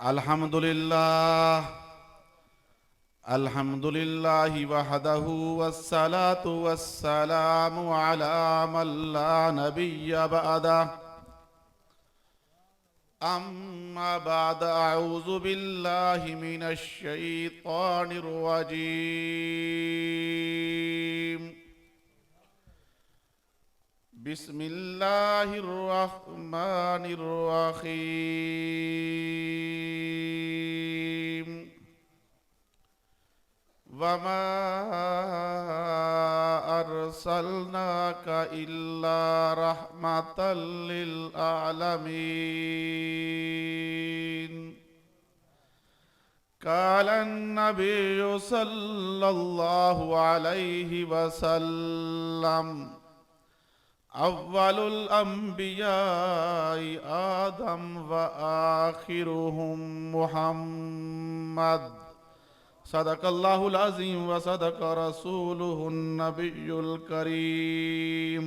अल्हम्दुलिल्लाह अल्हम्दुलिल्लाहि वहदहु वस्सलातु वस्सलामु अला मन ला नबिय्य बअदह। अम्मा बाद अऊज़ु बिल्लाहि मिनश शैतानिर रजीम। बिस्मिल्लाहिर रहमानिर रहीम। वमा अर्सलनाका इल्ला रहमतल लिल आलमीन। कालन नबिय्यु सल्लल्लाहु अलैहि वसल्लम अव्वलुल अंबियाई आदम व आखिरुहुम मुहम्मद। सदकल्लाहुल अज़ीम व सदक रसूलुहुन नबियुल करीम।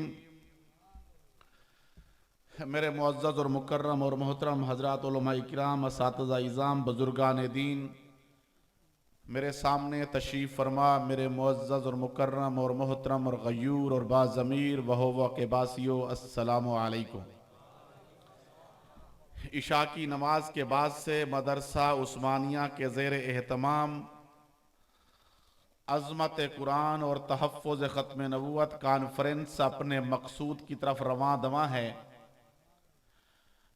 मेरे मुअज़्ज़ज़ और मुकर्रम और मोहतरम हज़रात उलमा इकराम, असातिज़ा इज़ाम, बुज़ुर्गान दीन, मेरे सामने तशरीफ़ फरमा मेरे मुअज़्ज़ज़ और मुकर्रम और मोहतरम और गयूर और बाज़मीर वहोवा के बासियो, अस्सलामु अलैकुम। इशा की नमाज के बाद से मदरसा उस्मानिया के ज़ेर एहतमाम अज़मत कुरान और तहफ़्फ़ुज़ ख़त्म नबूवत कॉन्फ्रेंस अपने मकसूद की तरफ रवां दवा है।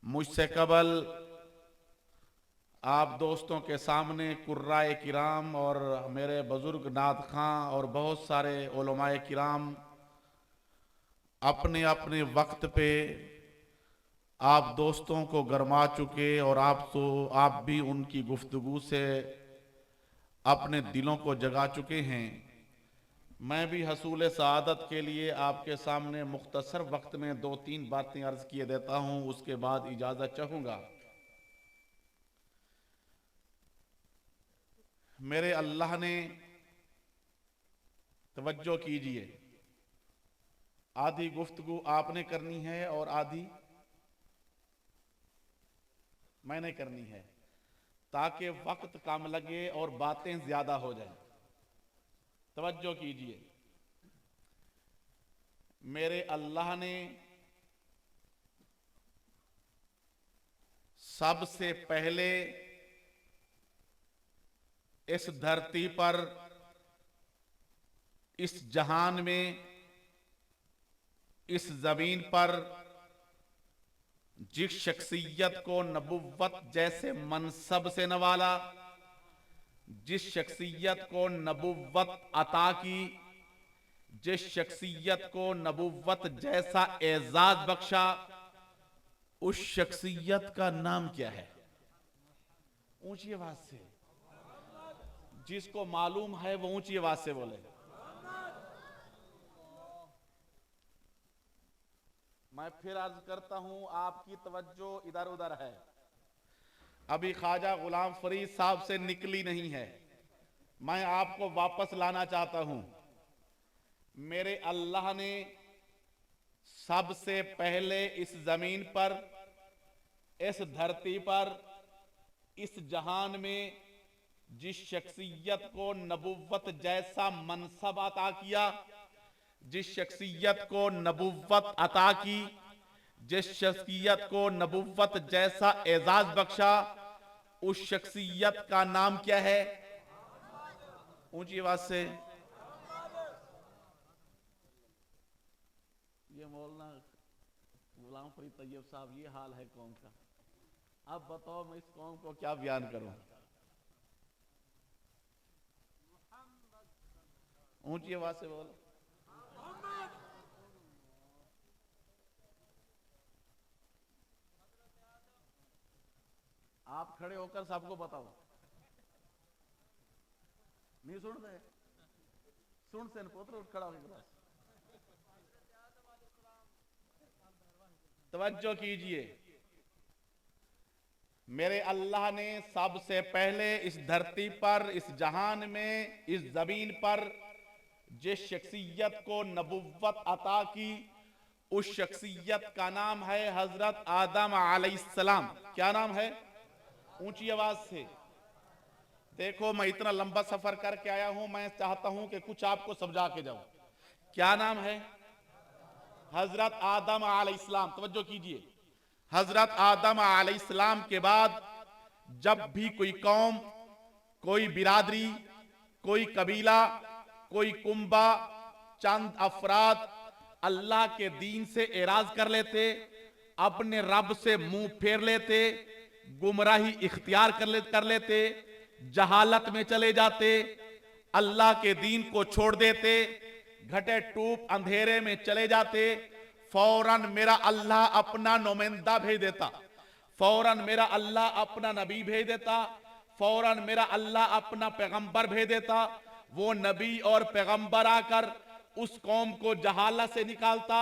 मुझसे कबल आप दोस्तों के सामने कुर्राए किराम और मेरे बुज़ुर्ग नात खां और बहुत सारे उलमाए किराम अपने अपने वक्त पे आप दोस्तों को गरमा चुके और आप भी उनकी गुफ्तगू से अपने दिलों को जगा चुके हैं। मैं भी हसूल सआदत के लिए आपके सामने मुख्तसर वक्त में 2-3 बातें अर्ज किए देता हूं, उसके बाद इजाज़त चाहूँगा। मेरे अल्लाह ने, तवज्जो कीजिए, आधी गुफ्तगू आपने करनी है और आधी मैंने करनी है, ताकि वक्त कम लगे और बातें ज्यादा हो जाएं। तवज्जो कीजिए, मेरे अल्लाह ने सबसे पहले इस धरती पर, इस जहान में, इस जमीन पर जिस शख्सियत को नबुव्वत जैसे मनसब से नवाला, जिस शख्सियत को नबुव्वत अता की, जिस शख्सियत को नबुव्वत जैसा एजाज बख्शा, उस शख्सियत का नाम क्या है? ऊंची आवाज से, जिसको मालूम है वो ऊंची आवाज से बोले। मैं फिर अर्ज करता हूं, आपकी तवज्जो इधर उधर है, अभी ख्वाजा गुलाम फरीद साहब से निकली नहीं है। मैं आपको वापस लाना चाहता हूं। मेरे अल्लाह ने सबसे पहले इस जमीन पर, इस धरती पर, इस जहान में जिस शख्सियत को नबुव्वत जैसा मनसब अता किया, जिस शख्सियत को नबुव्वत अता की, जिस शख्सियत को नबुव्वत जैसा एजाज बख्शा, उस शख्सियत का नाम क्या है? ऊंची आवाज से। ये मौलाना गुलाम फरीद तैयब साहब, ये हाल है कौम का। अब बताओ मैं इस कौम को क्या बयान करूं? ऊंची आवाज से बोलो। आप खड़े होकर सबको बताओ। नहीं सुन रहे? सुन से पुत्र उठ खड़ा होकर तवज्जो कीजिए। मेरे अल्लाह ने सबसे पहले इस धरती पर, इस जहान में, इस जमीन पर जिस शख्सियत को नबुव्वत अता की, उस शख्सियत का नाम है हजरत आदम अलैहिस्सलाम। क्या नाम है? ऊंची आवाज से। देखो मैं इतना लंबा सफर करके आया हूं, मैं चाहता हूं कि कुछ आपको समझा के जाऊं। क्या नाम है? हजरत आदम अलैहिस्सलाम। तवज्जो कीजिए, हजरत आदम अलैहिस्सलाम के बाद जब भी कोई कौम, कोई बिरादरी, कोई कबीला, कोई कुंबा, चंद अफराद अल्लाह के दीन से एराज कर लेते, अपने रब से मुंह फेर लेते, गुमराही इख्तियार कर लेते, जहालत में चले जाते, अल्लाह के दीन को छोड़ देते, घटे टूप अंधेरे में चले जाते, फौरन मेरा अल्लाह अपना नुमाइंदा भेज देता, फौरन मेरा अल्लाह अपना नबी भेज देता, फौरन मेरा अल्लाह अपना पैगंबर भेज देता। वो नबी और पैगंबर आकर उस कौम को जहालत से निकालता,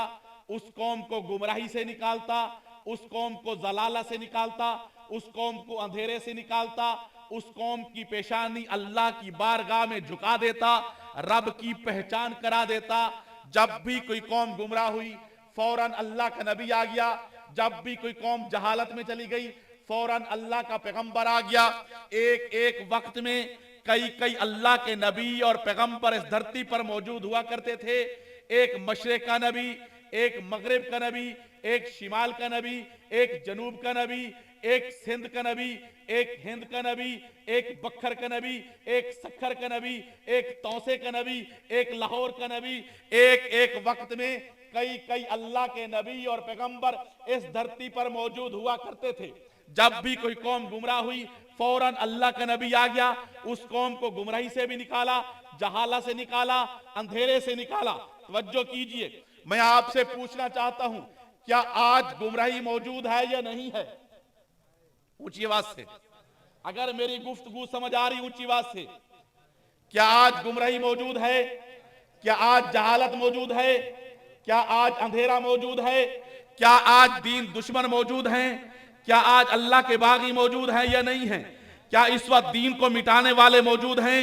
उस कौम को गुमराही से निकालता, उस कौम को जलाला से निकालता, उस कौम को अंधेरे से निकालता, उस कौम की पेशानी अल्लाह की बारगाह में झुका देता, रब की पहचान करा देता। जब भी कोई कौम गुमराह हुई, फौरन अल्लाह का नबी आ गया। जब भी कोई कौम जहालत में चली गई, फौरन अल्लाह का पैगंबर आ गया। एक एक वक्त में कई कई अल्लाह के नबी और पैगंबर इस धरती पर मौजूद हुआ करते थे। एक मशरिक का नबी, एक मगरिब का नबी, एक शिमाल का नबी, एक जनूब का नबी, एक सिंध का नबी, एक हिंद का नबी, एक बखर का नबी, एक सखर का नबी, एक तौसे का नबी, एक लाहौर का नबी। एक एक वक्त में कई कई अल्लाह के नबी और पैगंबर इस धरती पर मौजूद हुआ करते थे। जब भी कोई कौम गुमराह हुई, फौरन अल्लाह का नबी आ गया, उस कौम को गुमराही से भी निकाला, जहाला से निकाला, अंधेरे से निकाला। तवज्जो कीजिए, मैं आपसे पूछना चाहता हूं, क्या आज गुमराही मौजूद है या नहीं है? ऊंची आवाज से, अगर मेरी गुफ्तगू समझ आ रही, ऊंची आवाज से। क्या आज गुमराही मौजूद है? क्या आज जहालत मौजूद है? क्या आज अंधेरा मौजूद है? क्या आज दीन दुश्मन मौजूद हैं? क्या आज अल्लाह के बागी मौजूद हैं या नहीं है? क्या इस वक्त दीन को मिटाने वाले मौजूद हैं?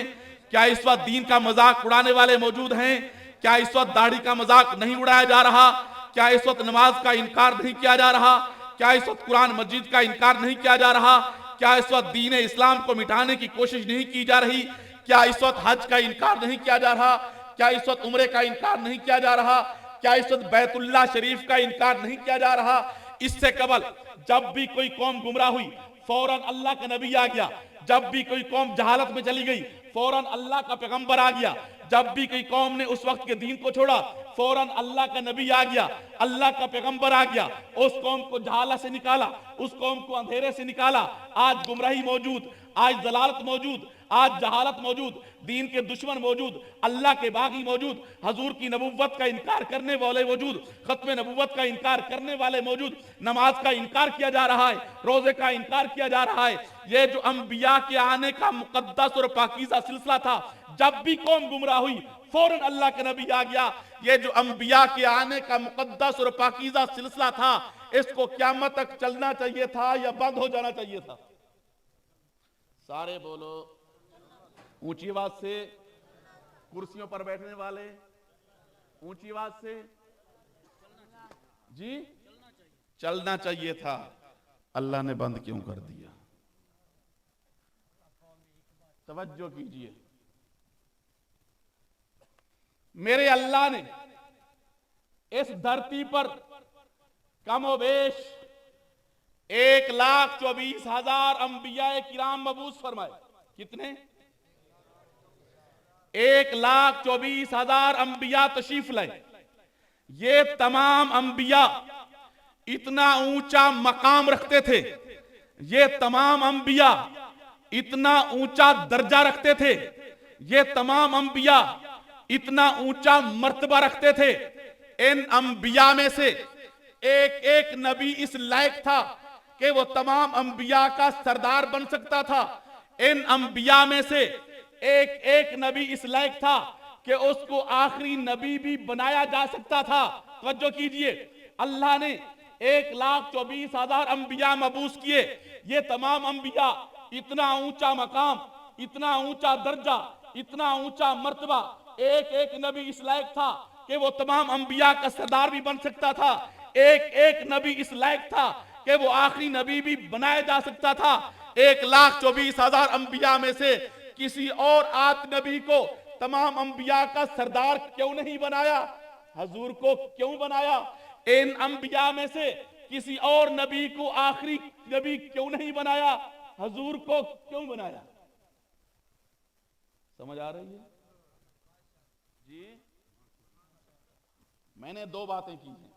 क्या इस वक्त दीन का मजाक उड़ाने वाले मौजूद हैं? क्या इस वक्त दाढ़ी का मजाक नहीं उड़ाया जा रहा? क्या इस वक्त नमाज का इनकार नहीं किया जा रहा? क्या इस वक्त कुरान मस्जिद का इनकार नहीं किया जा रहा? क्या इस वक्त दीन इस्लाम को मिटाने की कोशिश नहीं की जा रही? क्या इस वक्त हज का इनकार नहीं किया जा रहा? क्या इस वक्त उम्रे का इनकार नहीं किया जा रहा? क्या इस वक्त बैतुल्लाह शरीफ का इनकार नहीं किया जा रहा? इससे कबल जब भी कोई कौम गुमराह हुई, फौरन अल्लाह का नबी आ गया। जब भी कोई कौम जहालत में चली गई, फौरन अल्लाह का पैगंबर आ गया। जब भी कोई कौम ने उस वक्त के दीन को छोड़ा, फौरन अल्लाह का नबी आ गया, अल्लाह का पैगंबर आ गया, उस कौम को जहालत से निकाला, उस कौम को अंधेरे से निकाला। आज गुमराही मौजूद, आज जलालत मौजूद, आज जहालत मौजूद, दीन के दुश्मन मौजूद, अल्लाह के बागी मौजूद, हजूर की नबुव्वत का इनकार करने वाले मौजूद, खत्म नबुव्वत का इनकार करने वाले मौजूद, नमाज का इनकार किया जा रहा है, रोजे का इनकार किया जा रहा है। ये जो अंबिया के आने का मुकद्दस और पाकीज़ा सिलसिला था, जब भी कौम गुमराह हुई, फौरन अल्लाह का नबी आ गया। ये जो अंबिया के आने का मुकद्दस और पाकीज़ा सिलसिला था, इसको क़यामत तक चलना चाहिए था या बंद हो जाना चाहिए था? सारे बोलो ऊंची आवाज से। कुर्सियों पर बैठने वाले ऊंची आवाज से जी। चलना चाहिए था। अल्लाह ने बंद क्यों कर दिया? तवज्जो कीजिए, मेरे अल्लाह ने इस धरती पर कमोबेश 1,24,000 अंबिया किराम मबूस फरमाए। कितने? 1,24,000 अंबिया तशरीफ लाए। ये तमाम अंबिया इतना ऊंचा मकाम रखते थे, ये तमाम अंबिया इतना ऊंचा दर्जा रखते थे, ये तमाम अंबिया इतना ऊंचा मर्तबा रखते थे। इन अंबिया में से एक एक नबी इस लायक था कि वो तमाम अंबिया का सरदार बन सकता था। इन अंबिया में से एक एक नबी इस लायक था कि उसको आखिरी नबी भी बनाया जा सकता था। तवज्जो कीजिए, अल्लाह ने 1,24,000 अंबिया मबूस किए। ये तमाम अंबिया इतना ऊंचा मकाम, इतना ऊंचा दर्जा, इतना ऊंचा मर्तबा, एक एक नबी इस लायक था कि वो तमाम अंबिया का सरदार भी बन सकता था। एक एक नबी इस लायक था कि वो आखिरी नबी भी बनाया जा सकता था। 1,24,000 अंबिया में से किसी और आत नबी को तमाम अंबिया का सरदार क्यों नहीं बनाया? हजूर को क्यों बनाया? इन अंबिया में से किसी और नबी को आखिरी नबी क्यों नहीं बनाया? हजूर को क्यों बनाया? समझ आ रही है जी? मैंने 2 बातें की हैं।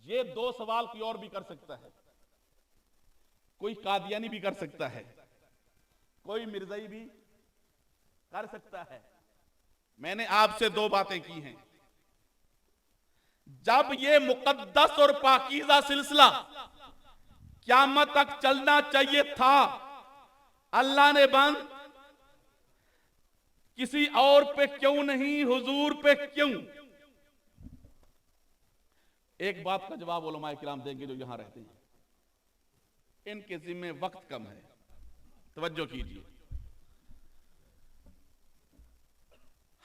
ये 2 सवाल कोई और भी कर सकता है, कोई कादियानी भी कर सकता है, कोई मिर्जाई भी कर सकता है। मैंने आपसे 2 बातें की हैं। जब ये मुकद्दस और पाकीज़ा सिलसिला क़यामत तक चलना चाहिए था, अल्लाह ने बंद किसी और पे क्यों नहीं, हुजूर पे क्यों? एक बात का जवाब उलमाए किराम देंगे जो यहां रहते हैं, इनके जिम्मे वक्त कम है, तवज्जो कीजिए।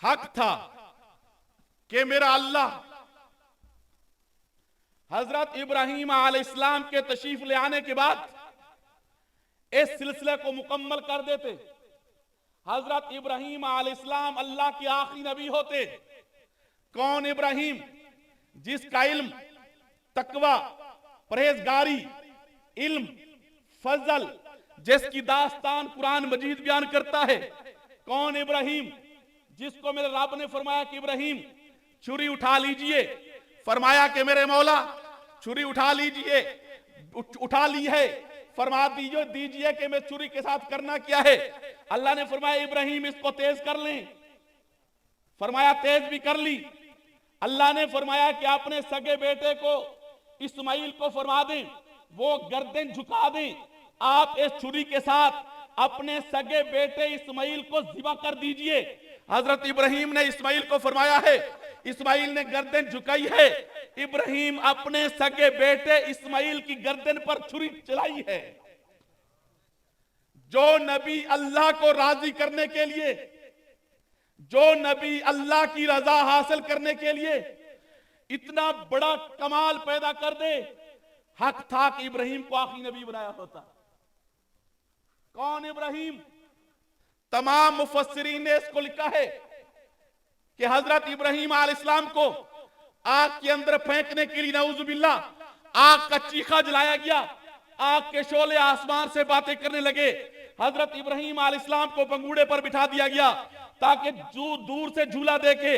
हक था कि मेरा अल्लाह हजरत इब्राहीम अलैहिस्सलाम के तशरीफ ले आने के बाद इस सिलसिले को मुकम्मल कर देते। हजरत इब्राहीम अलैहिस्सलाम अल्लाह के आखिरी नबी होते। कौन इब्राहीम? जिसका इल्म, तकवा, परहेजगारी, इल्म, फजल, जिसकी दास्तान कुरान मजीद बयान करता है। कौन इब्राहीम? जिसको मेरे रब ने फरमाया कि इब्राहीम छुरी उठा लीजिए, फरमाया कि मेरे मौला छुरी उठा लीजिए, उठा ली है, फरमा दीजिए कि मैं छुरी के साथ करना क्या है। अल्लाह ने फरमाया इब्राहीम इसको तेज कर लें, फरमाया तेज भी कर ली। अल्लाह ने फरमाया कि अपने सगे बेटे को इस्माइल को फरमा दें, वो गर्दन झुका दें, आप इस छुरी के साथ अपने सगे बेटे इस्माइल को ज़िबा कर दीजिए। हजरत इब्राहीम ने इस्माइल को फरमाया है, इस्माइल ने गर्दन झुकाई है, इब्राहीम अपने सगे बेटे इस्माइल की गर्दन पर छुरी चलाई है। जो नबी अल्लाह को राजी करने के लिए, जो नबी अल्लाह की रजा हासिल करने के लिए इतना बड़ा कमाल पैदा कर दे, हक था कि इब्राहीम को आखिरी नबी बनाया होता। कौन इब्राहीम? तमाम मुफस्सिरीन ने इसको लिखा है कि हजरत इब्राहीम अलैहिस्सलाम को आग के अंदर फेंकने के लिए नऊजुबिल्लाह आग का चीखा जलाया गया, आग के शोले आसमान से बातें करने लगे। हजरत इब्राहीम अलैहिस्सलाम को पंगूड़े पर बिठा दिया गया ताकि जो दूर से झूला देके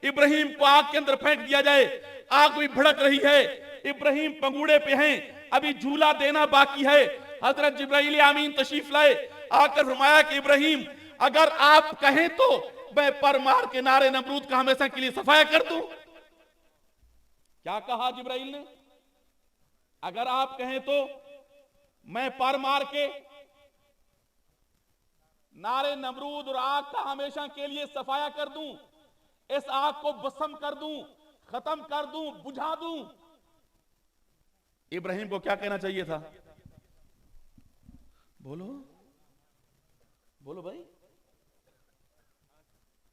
इब्राहीम को आग के अंदर फेंक दिया जाए। आग भी भड़क रही है, इब्राहीम पंगूड़े पे हैं, अभी झूला देना बाकी है। हजरत जिब्राइल अमीन तशरीफ लाए, आकर फरमाया कि इब्राहीम अगर आप कहें तो मैं पर मार के नारे नमरूद का हमेशा के लिए सफाया कर दूं। क्या कहा जिब्राइल ने? अगर आप कहें तो मैं पर मार के नारे नमरूद और आग का हमेशा के लिए सफाया कर दूं, इस आग को भस्म कर दूं, खत्म कर दूं, बुझा दूं। इब्राहीम को क्या कहना चाहिए था? बोलो बोलो भाई।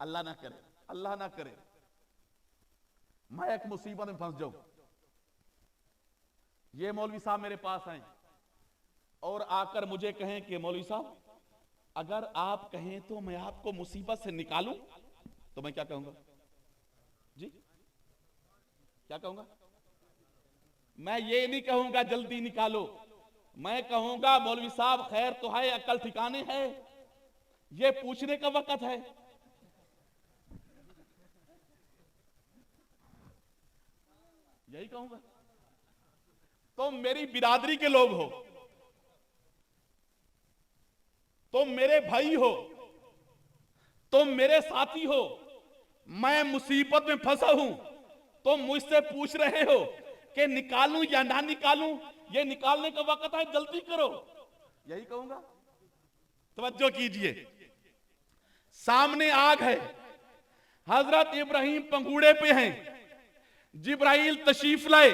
अल्लाह ना करे, अल्लाह ना करे मैं एक मुसीबत में फंस जाऊं। ये मौलवी साहब मेरे पास आए और आकर मुझे कहें कि मौलवी साहब अगर आप कहें तो मैं आपको मुसीबत से निकालूं, तो मैं क्या कहूंगा जी? क्या कहूंगा? मैं ये नहीं कहूंगा जल्दी निकालो, मैं कहूंगा मौलवी साहब खैर तो है, अकल ठिकाने है, ये पूछने का वक्त है। यही कहूंगा। तुम मेरी बिरादरी के लोग हो, तुम मेरे भाई हो, तुम मेरे साथी हो, मैं मुसीबत में फंसा हूं, तुम मुझसे पूछ रहे हो कि निकालूं या ना निकालूं, ये निकालने का वक्त है, जल्दी करो। यही कहूंगा। तवज्जो कीजिए, सामने आग है, हजरत इब्राहीम पंगूड़े पे हैं, जिब्राइल तशरीफ लाए,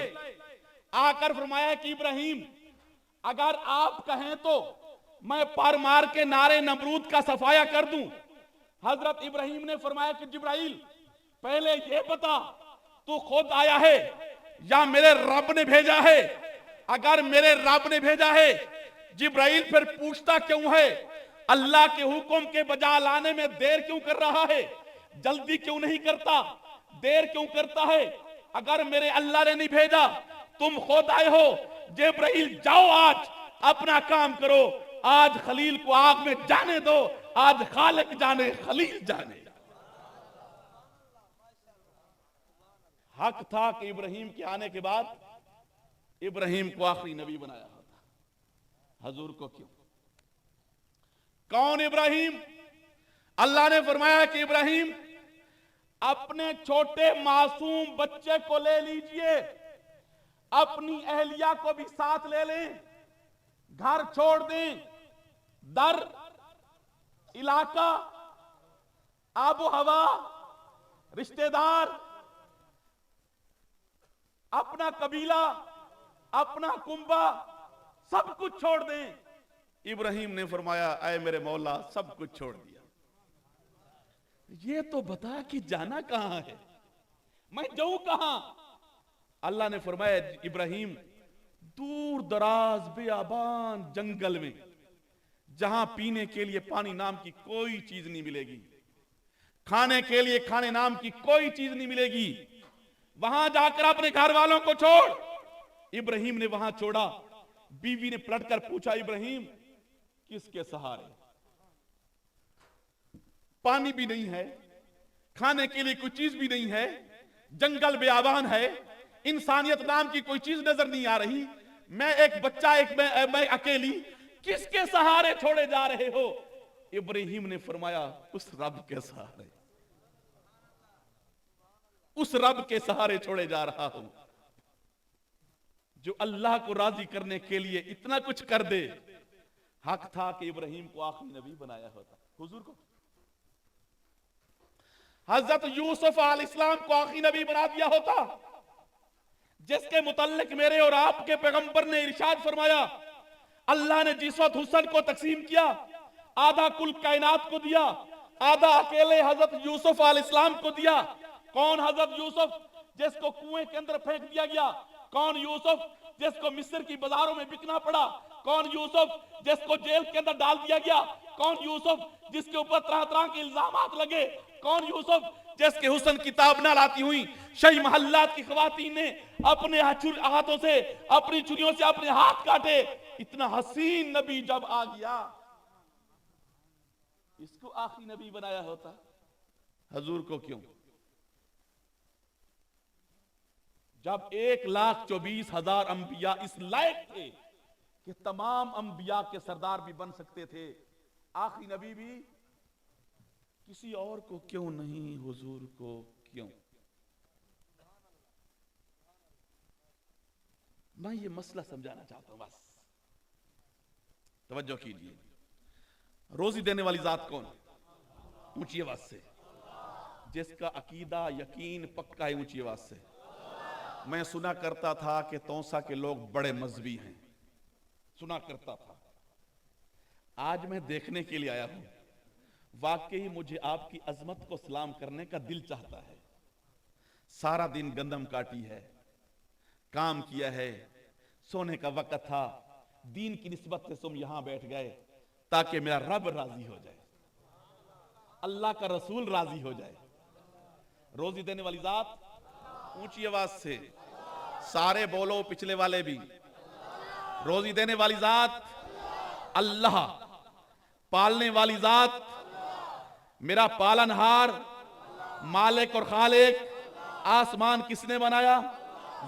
आकर फरमाया कि इब्राहीम अगर आप कहें तो मैं पर मार के नारे नमरूद का सफाया कर दूं। हजरत इब्राहीम ने फरमाया कि जिब्राइल पहले ये बता तू खुद आया है या मेरे रब ने भेजा है? अगर मेरे रब ने भेजा है, जिब्राइल फिर पूछता क्यों है, अल्लाह के हुक्म के बजा लाने में देर क्यों कर रहा है, जल्दी क्यों नहीं करता, देर क्यों करता है? अगर मेरे अल्लाह ने नहीं भेजा, तुम खुद आए हो, जिब्राइल जाओ आज अपना काम करो, आज खलील को आग में जाने दो, आज खालिक जाने खलील जाने। हक था कि इब्राहिम के आने के बाद इब्राहिम को आखिरी नबी बनाया होता, हजूर को क्यों? कौन इब्राहिम? अल्लाह ने फरमाया कि इब्राहिम अपने छोटे मासूम बच्चे को ले लीजिए, अपनी अहलिया को भी साथ ले लें, घर छोड़ दें, दर, इलाका, आबो हवा, रिश्तेदार, अपना कबीला, अपना कुंबा, सब कुछ छोड़ दें। इब्राहिम ने फरमाया, ऐ मेरे मौला, सब कुछ छोड़ दिया। ये तो बता कि जाना कहां है, मैं जाऊं कहां? अल्लाह ने फरमाया, इब्राहिम दूर दराज बेआबान जंगल में, जहां पीने के लिए पानी नाम की कोई चीज नहीं मिलेगी, खाने के लिए खाने नाम की कोई चीज नहीं मिलेगी, वहां जाकर अपने घर वालों को छोड़। इब्राहिम ने वहां छोड़ा। बीवी ने पलटकर पूछा, इब्राहिम किसके सहारे? पानी भी नहीं है, खाने के लिए कोई चीज भी नहीं है, जंगल बेआबान है, इंसानियत नाम की कोई चीज नजर नहीं आ रही, मैं एक बच्चा, मैं अकेली, किसके सहारे छोड़े जा रहे हो? इब्राहिम ने फरमाया, उस रब के सहारे, उस रब के सहारे छोड़े जा रहा हूं जो अल्लाह को राजी करने के लिए इतना कुछ कर दे। हक था कि इब्राहिम को आखिरी नबी बनाया होता, हुजूर को। हजरत यूसुफ अलैहिस्सलाम को आखिरी नबी बना दिया होता, जिसके मुतल्लिक मेरे और आपके पैगंबर ने इरशाद फरमाया, अल्लाह ने जिस वक्त हुस्न को तकसीम किया, आधा कुल कायनात को दिया, आधा अकेले हजरत यूसुफ अलैहिस्सलाम को दिया। कौन हजरत यूसुफ जिसको कुएं के अंदर फेंक दिया गया? कौन यूसुफ जिसको मिस्र की बाजारों में बिकना पड़ा? कौन यूसुफ जिसको जेल के अंदर डाल दिया गया? कौन यूसुफ जिसके ऊपर तरह तरह के इल्जामात लगे? कौन यूसुफ जिसके हुस्न किताब ना लाती हुई शही महल्लात की खवातीन ने अपने हाथों से, अपनी छुरियों से अपने हाथ काटे? इतना हसीन नबी जब आ गया, इसको आखिरी नबी बनाया होता, हजूर को क्यों? जब 1,24,000 अंबिया इस लायक थे कि तमाम अंबिया के सरदार भी बन सकते थे, आखिरी नबी भी किसी और को क्यों नहीं, हुजूर को क्यों? मैं ये मसला समझाना चाहता हूं, बस तवज्जो कीजिए। रोजी देने वाली जात कौन? ऊंची आवाज से, जिसका अकीदा यकीन पक्का है, ऊंची आवाज से। मैं सुना करता था कि तौसा के लोग बड़े मजहबी हैं, सुना करता था। आज मैं देखने के लिए आया हूं, वाकई मुझे आपकी अजमत को सलाम करने का दिल चाहता है। सारा दिन गंदम काटी है, काम किया है, सोने का वक्त था, दीन की निस्बत से तुम यहां बैठ गए ताकि मेरा रब राजी हो जाए, अल्लाह का रसूल राजी हो जाए। रोजी देने वाली जात, ऊंची आवाज से सारे बोलो, पिछले वाले भी। रोजी देने वाली जात अल्लाह, पालने वाली जात मेरा पालनहार, मालिक और खालिक। आसमान किसने बनाया?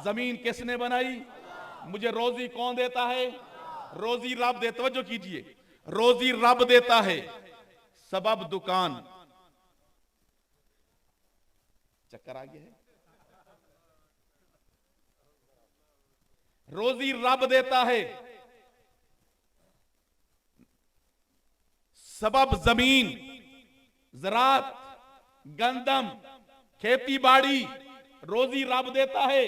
जमीन किसने बनाई? मुझे रोजी कौन देता है? रोजी रब देता, तवज्जो कीजिए, रोजी रब देता है, सबब दुकान। चक्कर आ गया है? रोजी रब देता है, सबब जमीन, ज़रात, गंदम, खेती बाड़ी, रोजी रब देता है।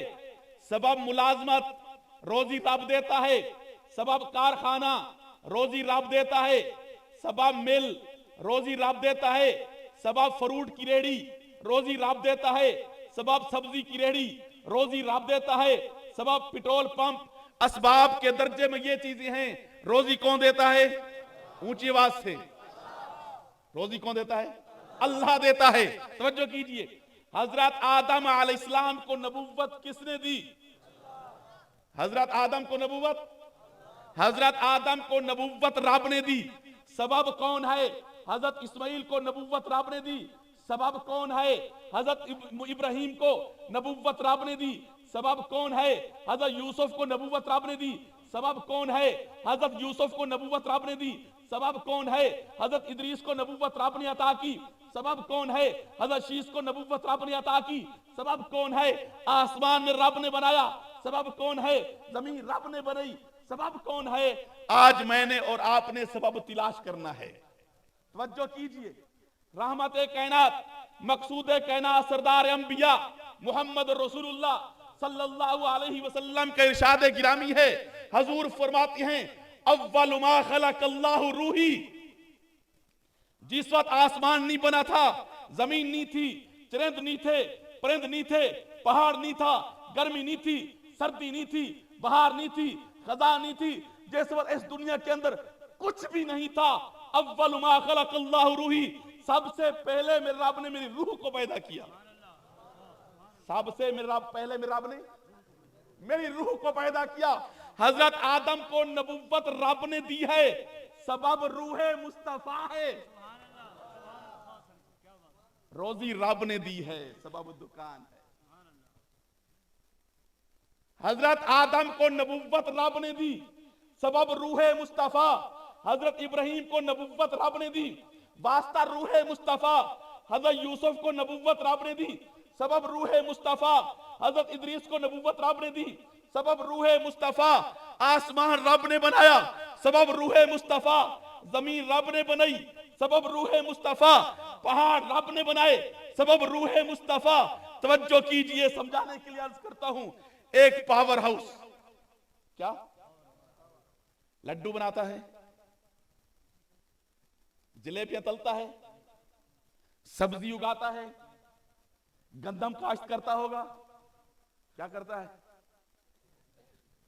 सबब मुलाजमत, रोजी रब देता है। सबब कारखाना, रोजी रब देता है। सबब मिल, रोजी रब देता है। सबब फ्रूट की रेहड़ी, रोजी रब देता है। सबब सब्जी की रेहड़ी, रोजी रब देता है। सबब पेट्रोल पंप, असबाब के दर्जे में ये चीजें हैं, रोजी कौन देता है? ऊंची आवाज से, रोजी कौन देता है? अल्लाह देता है। तवज्जो कीजिए, हजरत आदम अलैहिस्सलाम को नबुव्वत किसने दी? हजरत आदम को नबुव्वत, हजरत आदम को नबुव्वत रब ने दी। सबब कौन है? हजरत इस्माइल को नबुव्वत रब ने दी। सबब कौन है? हजरत इब्राहिम को नबुव्वत रब ने दी। सबब कौन है? हजरत यूसुफ को नबुव्वत रब ने दी। सबब कौन है? हजरत यूसुफ को नबुव्वत रब ने दी। सबब कौन है? हजरत इदरीस को नबुव्वत रब ने अता की। सबब कौन है? हजरत शीस को नबुव्वत रब ने अता की। सबब कौन है? आसमान में रब ने बनाया। सबब कौन है? जमीन रब ने बनाई। सबब कौन है? आज मैंने और आपने सबब तलाश करना है। तवज्जो कीजिए, रहमत कायनात, मकसूद कायनात, सरदार अंबिया मोहम्मद रसूलुल्लाह सल्लल्लाहु अलैहि वसल्लम का इरशाद गिरामी है। हजूर फरमाते हैं, अव्वल मा खलक़ल्लाहु रूही। जिस वक्त आसमान नहीं बना था, जमीन नहीं थी, चरिंद नहीं थे, परिंद नहीं थे, पहाड़ नहीं था, गर्मी नहीं थी, सर्दी नहीं थी, बहार नहीं थी, खदा नहीं थी, जिस वक्त इस दुनिया के अंदर कुछ भी नहीं था, अव्वल मा खलक़ल्लाहु रूही, सबसे पहले मेरे रब ने मेरी रूह को पैदा किया। सबसे पहले मेरे रब ने मेरी रूह को पैदा किया। हजरत आदम को नबुव्वत रब ने दी है, सबब रूह मुस्तफा है। रोजी रब ने दी है, सबब दुकान है। हजरत आदम को नबुव्वत रब ने दी, सबब रूह मुस्तफा। हजरत इब्राहिम को नबुव्वत रब ने दी, वास्ता रूह मुस्तफा। हजरत यूसुफ को नबुव्वत रब ने दी, सबब रूह मुस्तफा। हजरत इदरीस को नबुव्वत रब ने दी, सबब रूह मुस्तफा। आसमान रब ने बनाया, सबब रूह मुस्तफा। जमीन रब ने बनाई, सबब रूह मुस्तफा। पहाड़ रब ने बनाए, सबब रूह मुस्तफा। तवज्जो कीजिए, समझाने के लिए अर्ज करता हूं। एक पावर हाउस क्या लड्डू बनाता है, जलेबियां तलता है, सब्जी उगाता है, गंदम काश्त करता होगा, क्या करता है?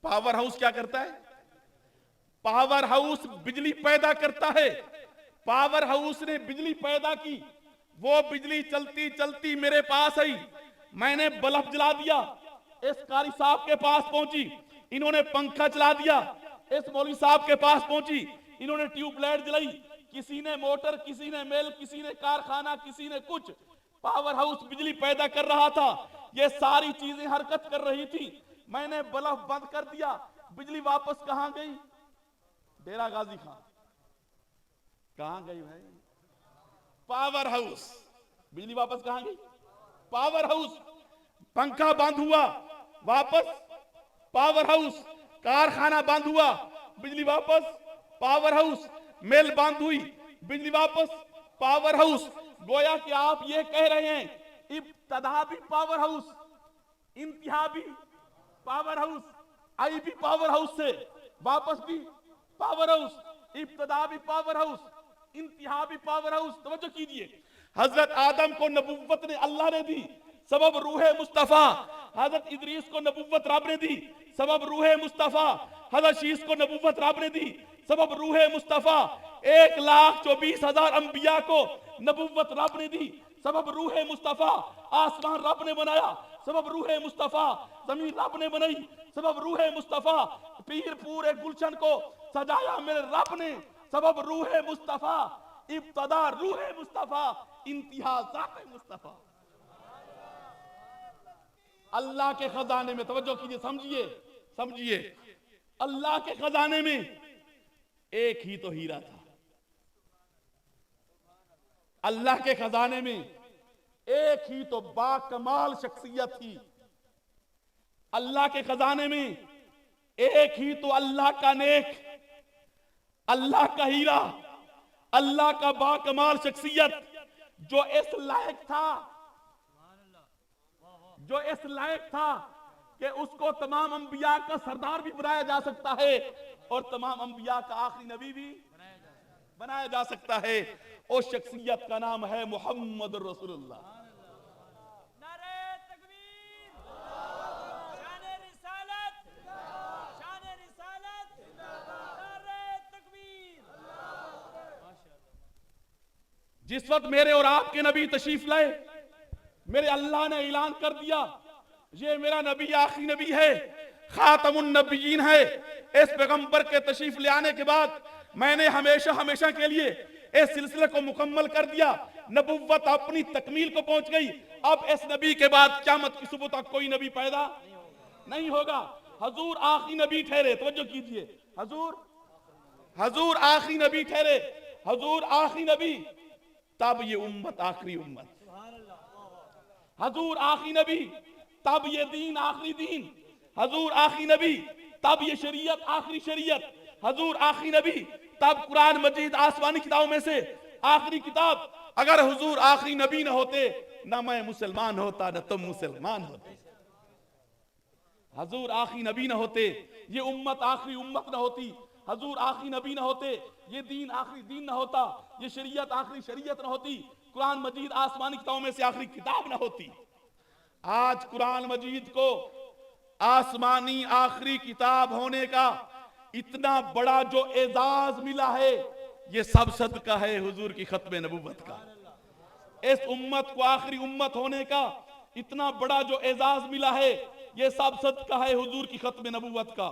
पावर हाउस क्या करता है? पावर हाउस बिजली पैदा करता है। पावर हाउस ने बिजली पैदा की, वो बिजली चलती चलती मेरे पास आई, मैंने बल्ब जला दिया, इस कारी साहब के पास पहुंची, इन्होंने पंखा चला दिया, इस मौलवी साहब के पास पहुंची, इन्होंने ट्यूबलाइट जलाई, किसी ने मोटर, किसी ने मिल, किसी ने कारखाना, किसी ने कुछ। पावर हाउस बिजली पैदा कर रहा था, ये सारी चीजें हरकत कर रही थी। मैंने बल्ब बंद कर दिया, बिजली वापस कहां गई? डेरा गाजी खां। कहां गई भाई? Power house. बिजली वापस कहां गई? Power house. पंखा बंद हुआ, वापस पावर हाउस। कारखाना बंद हुआ, बिजली वापस पावर हाउस। मिल बंद हुई, बिजली वापस पावर हाउस। गोया कि आप ये कह रहे हैं, इब्तदा भी पावर हाउस, इंतहा भी पावर हाउस, आई भी पावर हाउस से, वापस भी पावर हाउस, इब्तदा भी पावर हाउस, इंतहा भी पावर हाउस। तवज्जो कीजिए, हजरत आदम को नबुव्वत ने अल्लाह ने दी, सबब रूह मुस्तफा। हजरत इदरीस को नबुव्वत रब ने दी, सबब रूह मुस्तफा। हजरत शीस को नबुव्वत रब ने दी, सबब रूह मुस्तफा। 1,24,000 अंबिया को नबुव्वत रब ने दी, सबब रूह मुस्तफा। आसमान रब ने बनाया, सबब रूह मुस्तफा। जमीन रब ने बनाई, सबब रूह मुस्तफा। पीर पूरे गुलशन को सजाया मेरे रब ने, सबब रूह मुस्तफा। इब्तदा रूह मुस्तफा, इंतहा ज़ात मुस्तफा। अल्लाह के खजाने में, तवज्जो कीजिए, समझिए समझिए, अल्लाह के खजाने में एक ही तो हीरा था। अल्लाह के खजाने में एक ही तो बाकमाल शख्सियत थी। अल्लाह के खजाने में एक ही तो अल्लाह का नेक, अल्लाह का हीरा, अल्लाह का बाकमाल शख्सियत, जो इस लायक था, जो इस लायक था कि उसको तमाम अंबिया का सरदार भी बनाया जा सकता है और तमाम अंबिया का आखिरी नबी भी बनाया जा सकता है। उस शख्सियत का नाम है मोहम्मद रसूलुल्लाह। नारे तकबीर, शान रिसालत, नारे जिस वक्त मेरे और आपके नबी तशरीफ लाए, मेरे अल्लाह ने ऐलान कर दिया ये मेरा नबी आखिरी नबी है, खातमुन नबीयीन है। इस पैगंबर के तशरीफ ले आने के बाद मैंने हमेशा हमेशा के लिए इस सिलसिले को मुकम्मल कर दिया। नबुव्वत अपनी तकमील को पहुंच गई। अब इस नबी के बाद क़यामत की सुबह तक कोई नबी पैदा नहीं होगा। हजूर आखिरी नबी ठहरे, तवज्जो कीजिए, हजूर आखिरी नबी ठहरे, हजूर आखिरी नबी, तब ये उम्मत आखिरी उम्मत, हजूर आखिरी नबी, तब ये दीन आखिरी दीन, हजूर आखिरी नबी, तब ये शरीयत आखिरी शरीयत, हजूर आखिरी नबी, तब कुरान मजीद आसमानी किताबों में से आखिरी किताब। अगर हुजूर आखिरी नबी न होते, ना मैं मुसलमान होता, न तुम मुसलमान होते। हजूर आखिरी नबी न होते, ये उम्मत आखिरी उम्मत न होती। हजूर आखिरी नबी न होते, ये दीन आखिरी दीन न होता। ये शरीयत आखिरी शरीयत न होती। कुरान मजीद आसमानी किताबों में से आखिरी किताब न होती। आज कुरान मजीद को आसमानी आखिरी किताब होने का इतना बड़ा जो एजाज मिला है, ये सब सदका है हुजूर की खत्म नबूवत का। इस उम्मत को आखिरी उम्मत होने का इतना बड़ा जो एजाज मिला है, ये सब सदका है हुजूर की खत्म नबूवत का।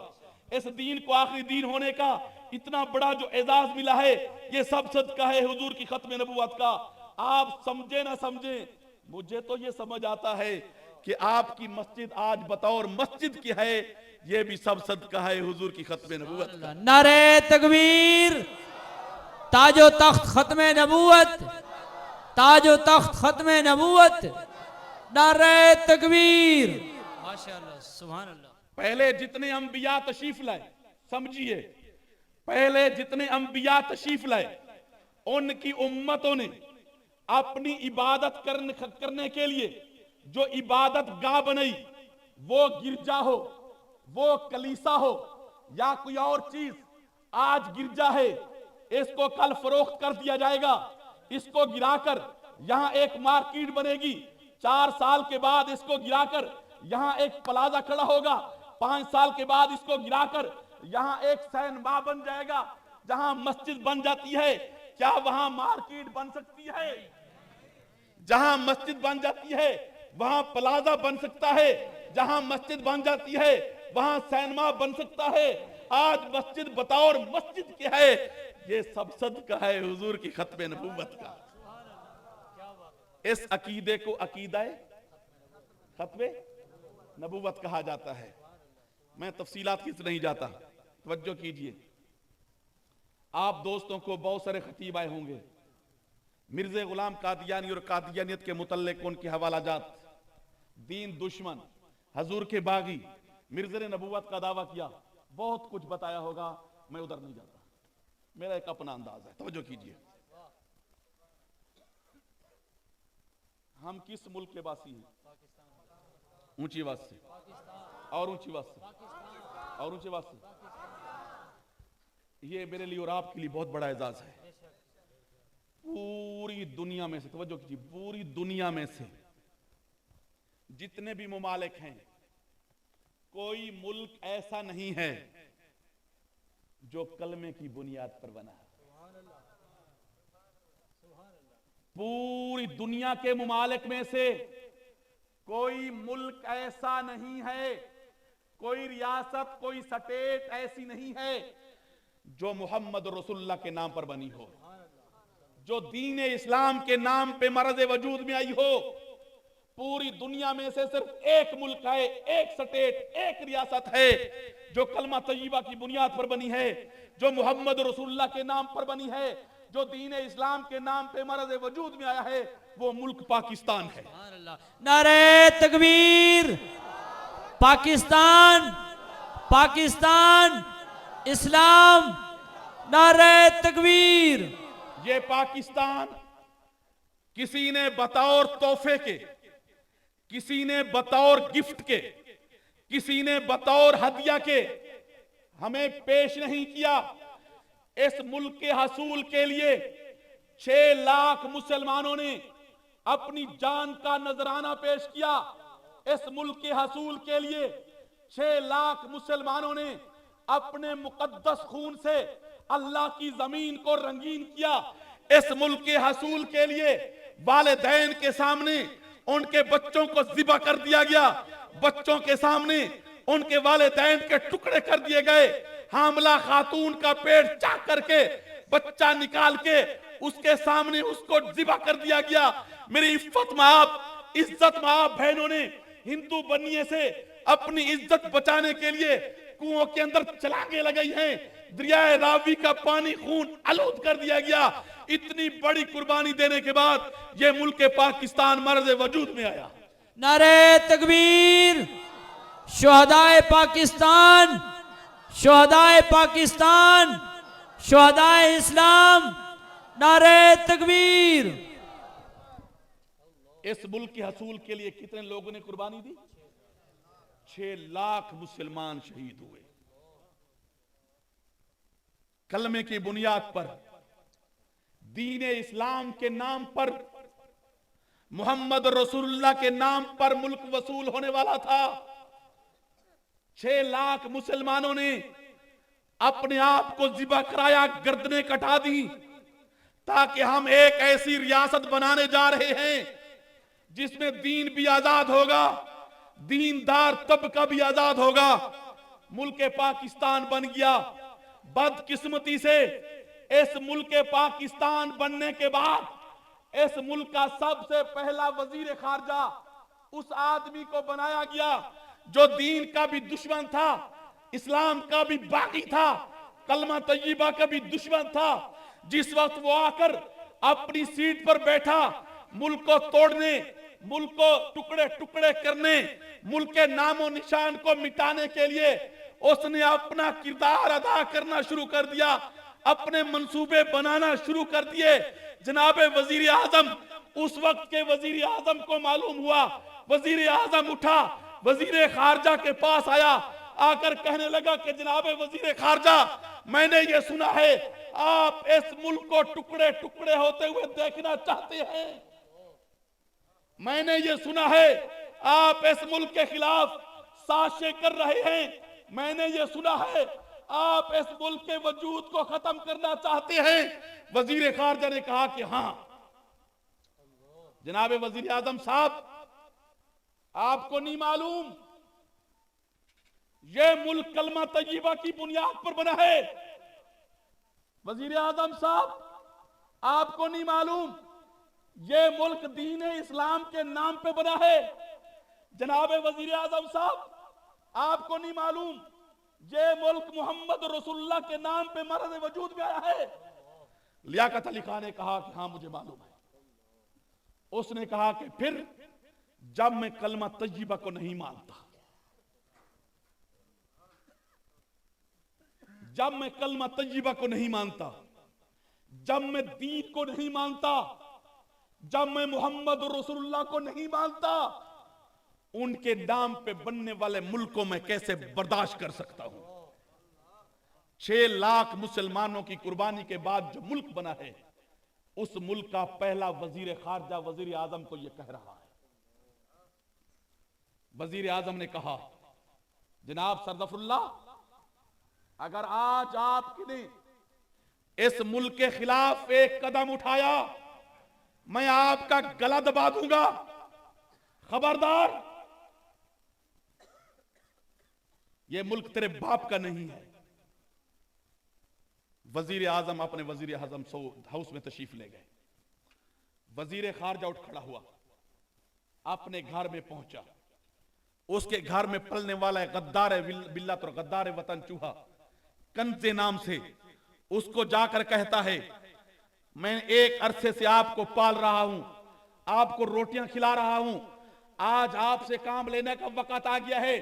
इस दीन को आखिरी दीन होने का इतना बड़ा जो एजाज मिला है, ये सब सदका है हुजूर की खत्म नबूवत का। आप समझे ना समझे, मुझे तो ये समझ आता है कि आपकी मस्जिद आज बतौर मस्जिद की है, ये भी सब सदका है हुजूर की खत्म नबूवत का। नारे तकबीर, ताजो तख्त खत्म नबूवत, ताजो तख्त खत्म नबूवत, नारे तकबीर, माशाअल्लाह सुभान अल्लाह। पहले जितने अंबिया तशरीफ लाए, समझिए, पहले जितने अंबिया तशरीफ लाए, उनकी उम्मतों ने अपनी इबादत करने के लिए जो इबादत गाह बनाई, वो गिरजा हो, वो कलीसा हो या कोई और चीज, आज गिरजा है, इसको कल फरोख्त कर दिया जाएगा। इसको गिराकर यहां एक मार्केट बनेगी। 4 साल के बाद इसको गिराकर यहां एक प्लाजा खड़ा होगा। 5 साल के बाद इसको गिराकर यहां एक सैनबाह बन जाएगा। जहां मस्जिद बन जाती है, क्या वहां मार्केट बन सकती है? जहां मस्जिद बन जाती है वहां प्लाजा बन सकता है। जहां मस्जिद बन जाती है वहां सैनमा बन सकता है। आज मस्जिद बतौर मस्जिद क्या है, ये सब सदका है हुजूर की खत्म नबूवत का। इस अकीदे को अकीदा खत्म नबूवत कहा जाता है। मैं तफसीलात किस नहीं जाता, तवज्जो कीजिए। आप दोस्तों को बहुत सारे खतीब आए होंगे, मिर्ज़ा गुलाम कादियानी और कादियानियत के मुतल्लिक उनके हवाला जात, दीन दुश्मन, हजूर के बागी, मिर्ज़ा ने नबूवत का दावा किया, बहुत कुछ बताया होगा, मैं उधर नहीं जाता, मेरा एक अपना अंदाज है। तवज्जो कीजिए, हम किस मुल्क के वासी हैं? ऊंची आवाज से और ऊंची आवाज से और ऊंची आवाज से। ये मेरे लिए और आपके लिए बहुत बड़ा एजाज है। पूरी दुनिया में से, तवज्जो कीजिए, पूरी दुनिया में से जितने भी मुमालिक हैं, कोई मुल्क ऐसा नहीं है जो कलमे की बुनियाद पर बना है। पूरी दुनिया के मुमालिक में से कोई मुल्क ऐसा नहीं है, कोई रियासत, कोई स्टेट ऐसी नहीं है जो मोहम्मद रसूलुल्लाह के नाम पर बनी हो, जो दीन इस्लाम के नाम पे मरज़ वजूद में आई हो। पूरी दुनिया में से सिर्फ एक मुल्क है, एक स्टेट, एक रियासत है जो कलमा तय्यबा की बुनियाद पर बनी है, जो मोहम्मद रसूलुल्लाह के नाम पर बनी है, जो दीन इस्लाम के नाम पे मरज़ वजूद में आया है। वो मुल्क पाकिस्तान है। नारे तकबीर, पाकिस्तान, पाकिस्तान, इस्लाम, नारे तकबीर। ये पाकिस्तान किसी ने बतौर तोहफे के, किसी ने बतौर गिफ्ट के, किसी ने बतौर हदिया के हमें पेश नहीं किया। इस मुल्क के हसूल के लिए 6 लाख मुसलमानों ने अपनी जान का नजराना पेश किया। इस मुल्क के हसूल के लिए 6 लाख मुसलमानों ने अपने मुकद्दस खून से अल्लाह की जमीन को रंगीन किया। इस मुल्क के हसूल के लिए वालिदैन के सामने उनके बच्चों को ज़िबा कर दिया गया, बच्चों के सामने उनके वालिदैन के टुकड़े कर दिए गए, हामला खातून का पेट चाक करके बच्चा निकाल के उसके सामने उसको ज़िबा कर दिया गया। मेरी इज्जत में आप बहनों ने हिंदू बनने से अपनी इज्जत बचाने के लिए कुओं के अंदर छलांगे लगाई हैं, दरियाए रावी का पानी खून आलूद कर दिया गया। इतनी बड़ी कुर्बानी देने के बाद यह मुल्क पाकिस्तान मर्द वजूद में आया। नारे तकबीर, शुहदाए पाकिस्तान, शुहदाए पाकिस्तान, शुहदाए इस्लाम, नारे तकबीर। इस मुल्क के हसूल के लिए कितने लोगों ने कुर्बानी दी? 6 लाख मुसलमान शहीद हुए। कलमे की बुनियाद पर, दीन इस्लाम के नाम पर, मोहम्मद रसूलुल्लाह के नाम पर मुल्क वसूल होने वाला था। 6 लाख मुसलमानों ने अपने आप को ज़िबा कराया, गर्दनें कटा दी, ताकि हम एक ऐसी रियासत बनाने जा रहे हैं जिसमें दीन भी आजाद होगा, दीनदार तबका भी आजाद होगा। मुल्क पाकिस्तान बन गया। बदकिस्मती से इस मुल्क पाकिस्तान बनने के बाद इस मुल्क का सबसे पहला वजीर खारजा उस आदमी को बनाया गया जो दीन का भी दुश्मन था, इस्लाम का भी बागी था, कलमा तय्यबा का भी दुश्मन था। जिस वक्त वो आकर अपनी सीट पर बैठा, मुल्क को तोड़ने, मुल्क को टुकड़े टुकड़े करने, मुल्क के नामो निशान को मिटाने के लिए उसने अपना किरदार अदा करना शुरू कर दिया, अपने मंसूबे बनाना शुरू कर दिए। जनाब वजीर आजम, उस वक्त के वजीर आजम को मालूम हुआ, वजीर आजम उठा, वजीर खारजा के पास आया, आकर कहने लगा कि जनाब वजीर खारजा, मैंने ये सुना है आप इस मुल्क को टुकड़े टुकड़े होते हुए देखना चाहते हैं। मैंने ये सुना है आप इस मुल्क के खिलाफ साजिशें कर रहे हैं। मैंने ये सुना है आप इस मुल्क के वजूद को खत्म करना चाहते हैं। वजीर खारजा ने कहा कि हां जनाब वजीर आजम साहब, आपको नहीं मालूम ये मुल्क कलमा तय्यबा की बुनियाद पर बना है। वजीर आजम साहब, आपको नहीं मालूम ये मुल्क दीन इस्लाम के नाम पे बना है। जनाब वजीर आजम साहब, आपको नहीं मालूम ये मुल्क मोहम्मद रसूलुल्लाह के नाम पे मर्द वजूद में आया है। लियाकत अली खान ने कहा कि हां मुझे मालूम है। उसने कहा कि फिर जब मैं कलमा तय्यबा को नहीं मानता, जब मैं कलमा तय्यबा को नहीं मानता, जब मैं दीन को नहीं मानता, जब मैं मोहम्मद रसूलुल्लाह को नहीं मानता, उनके नाम पे बनने वाले मुल्क को मैं कैसे बर्दाश्त कर सकता हूं। 6 लाख मुसलमानों की कुर्बानी के बाद जो मुल्क बना है, उस मुल्क का पहला वजीर खारजा वजीर आजम को यह कह रहा है। वजीर आजम ने कहा, जनाब सरदफरुल्लाह, अगर आज आपने इस मुल्क के खिलाफ एक कदम उठाया, मैं आपका गला दबा दूंगा। खबरदार, यह मुल्क तेरे बाप का नहीं है। वजीर आजम अपने वजीर आजम हाउस में तशरीफ ले गए। वजीर खारजा उठ खड़ा हुआ, अपने घर में पहुंचा। उसके घर में पलने वाला है गद्दार बिल्लत और गद्दार वतन चूहा, कंजे नाम से, उसको जाकर कहता है, मैं एक अरसे से आपको पाल रहा हूं, आपको रोटियां खिला रहा हूं, आज आपसे काम लेने का वक्त आ गया है।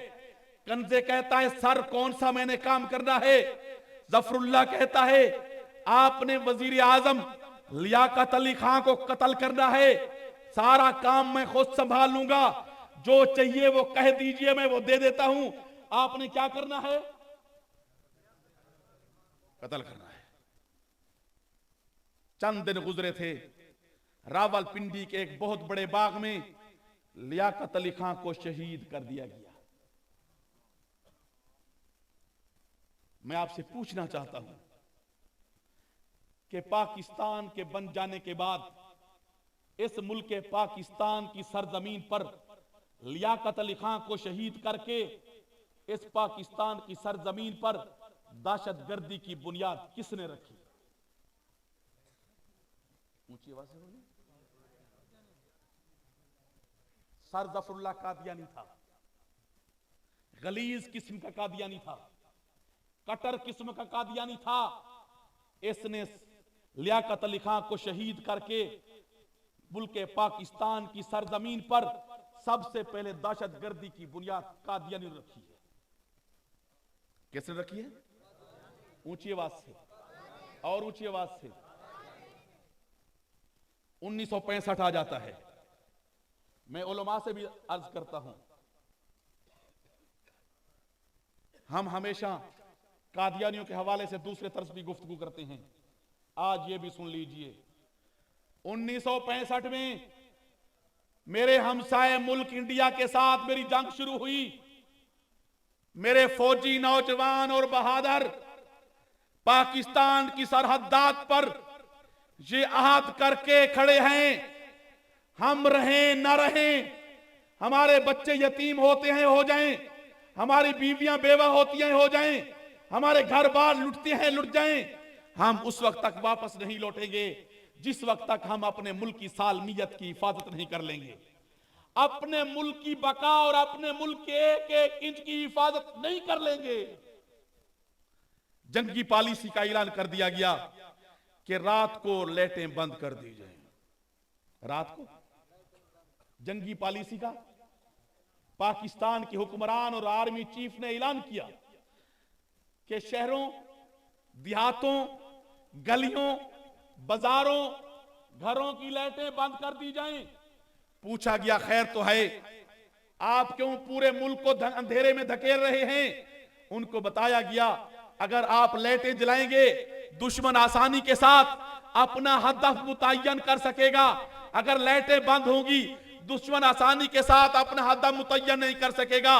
कंजे कहता है, सर कौन सा मैंने काम करना है? जफरुल्लाह कहता है, आपने वजीर आजम लियाकत अली खान को कत्ल करना है, सारा काम मैं खुद संभाल लूंगा, जो चाहिए वो कह दीजिए, मैं वो दे देता हूं। आपने क्या करना है? कत्ल करना है। चंद दिन गुजरे थे, रावलपिंडी के एक बहुत बड़े बाग में लियाकत अली खान को शहीद कर दिया गया। मैं आपसे पूछना चाहता हूं, कि पाकिस्तान के बन जाने के बाद इस मुल्क के पाकिस्तान की सरजमीन पर लियाकत अली खां को शहीद करके इस पाकिस्तान की सरजमीन पर दहशतगर्दी की बुनियाद किसने रखी? ऊंची आवाज से बोलिए। सर जफरुल्लाह कादियानी था, गलीज किस्म का कादियानी था, कटर किस्म का कादियानी था। इसने लियाकत अली खां को शहीद करके मुल्क पाकिस्तान की सरजमीन पर सबसे पहले दहशतगर्दी की बुनियाद कादियानी ने रखी है। किसने रखी है? ऊंची आवाज से और ऊंची आवाज से। 1965 आ जाता है। मैं उलमा से भी अर्ज करता हूं, हम हमेशा कादियानियों के हवाले से दूसरे तरफ भी गुफ्तगू करते हैं। आज ये भी सुन लीजिए, 1965 में मेरे हमसाए मुल्क इंडिया के साथ मेरी जंग शुरू हुई। मेरे फौजी नौजवान और बहादुर पाकिस्तान की सरहदात पर ये आहद करके खड़े हैं, हम रहें न रहें, हमारे बच्चे यतीम होते हैं हो जाएं, हमारी बीवियां बेवा होती हैं हो जाएं, हमारे घर बार लुटते हैं लुट जाएं, हम उस वक्त तक वापस नहीं लौटेंगे जिस वक्त तक हम अपने मुल्क की सालमियत की हिफाजत नहीं कर लेंगे, अपने मुल्क की बका और अपने मुल्क के एक एक इंच की हिफाजत नहीं कर लेंगे। जंगी पॉलिसी का ऐलान कर दिया गया कि रात को लाइटें बंद कर दी जाए। रात को जंगी पॉलिसी का पाकिस्तान के हुक्मरान और आर्मी चीफ ने ऐलान किया कि शहरों, देहातों, गलियों, बाजारों, घरों की लाइटें बंद कर दी जाएं। पूछा गया खैर तो है, आप क्यों पूरे मुल्क को अंधेरे में धकेल रहे हैं? उनको बताया गया अगर आप लाइटें जलाएंगे दुश्मन आसानी के साथ अपना हदफ मुतय्यन कर सकेगा, अगर लाइटें बंद होंगी दुश्मन आसानी के साथ अपना हदफ मुतय्यन नहीं कर सकेगा।